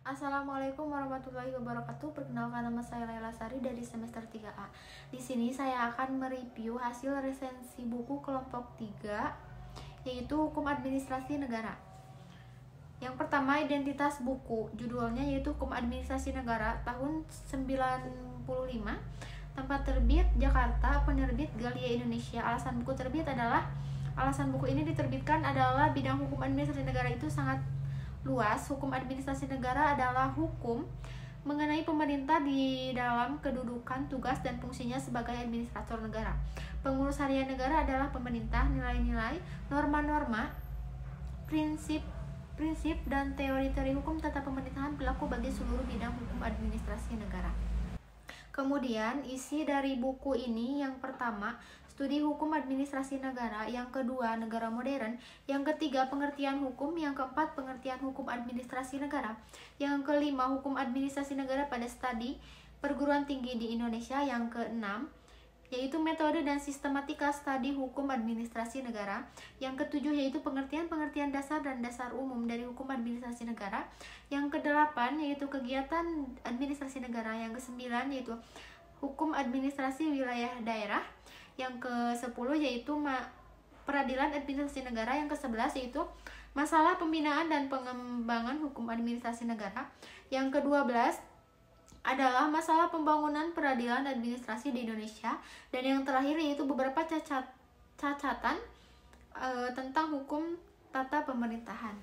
Assalamualaikum warahmatullahi wabarakatuh. Perkenalkan, nama saya Laila Sari dari semester 3A. Di sini saya akan mereview hasil resensi buku kelompok 3, yaitu Hukum Administrasi Negara. Yang pertama, identitas buku. Judulnya yaitu Hukum Administrasi Negara tahun 95. Tempat terbit Jakarta, penerbit Galia Indonesia. Alasan buku ini diterbitkan adalah bidang hukum administrasi negara itu sangat luas. Hukum administrasi negara adalah hukum mengenai pemerintah di dalam kedudukan, tugas, dan fungsinya sebagai administrator negara. Pengurus harian negara adalah pemerintah. Nilai-nilai, norma-norma, prinsip, dan teori-teori hukum tata pemerintahan berlaku bagi seluruh bidang hukum administrasi negara. Kemudian isi dari buku ini, yang pertama, studi hukum administrasi negara, yang kedua, negara modern, yang ketiga, pengertian hukum, yang keempat, pengertian hukum administrasi negara, yang kelima, hukum administrasi negara pada studi perguruan tinggi di Indonesia, yang keenam, yaitu metode dan sistematika studi hukum administrasi negara, yang ketujuh, yaitu pengertian dasar dan dasar umum dari hukum administrasi negara, yang kedelapan, yaitu kegiatan administrasi negara, yang kesembilan, yaitu hukum administrasi wilayah daerah, yang ke-10, yaitu peradilan administrasi negara, yang ke-11, yaitu masalah pembinaan dan pengembangan hukum administrasi negara, yang ke-12 adalah masalah pembangunan peradilan administrasi di Indonesia, dan yang terakhir yaitu beberapa cacatan tentang hukum tata pemerintahan.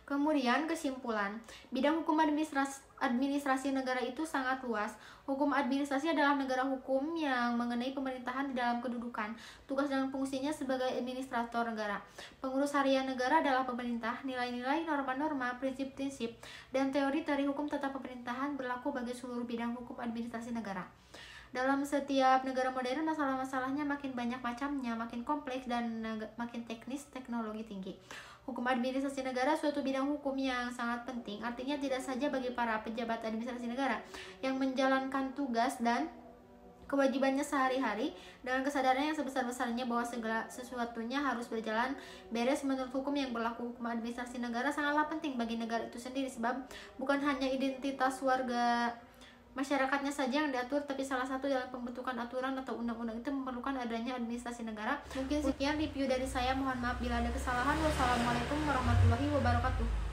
Kemudian kesimpulan, bidang hukum administrasi negara itu sangat luas. Hukum administrasi adalah negara hukum yang mengenai pemerintahan di dalam kedudukan, tugas dan fungsinya sebagai administrator negara. Pengurus harian negara adalah pemerintah. Nilai-nilai, norma-norma, prinsip-prinsip, dan teori-teori hukum tata pemerintahan berlaku bagi seluruh bidang hukum administrasi negara. Dalam setiap negara modern, masalah-masalahnya makin banyak macamnya, makin kompleks, dan makin teknis, teknologi tinggi. Hukum administrasi negara suatu bidang hukum yang sangat penting, artinya tidak saja bagi para pejabat administrasi negara yang menjalankan tugas dan kewajibannya sehari-hari dengan kesadaran yang sebesar-besarnya bahwa segala sesuatunya harus berjalan beres menurut hukum yang berlaku. Hukum administrasi negara sangatlah penting bagi negara itu sendiri, sebab bukan hanya identitas warga masyarakatnya saja yang diatur, tapi salah satu dalam pembentukan aturan atau undang-undang itu memerlukan adanya administrasi negara. Mungkin sekian review dari saya, mohon maaf bila ada kesalahan. Wassalamualaikum warahmatullahi wabarakatuh.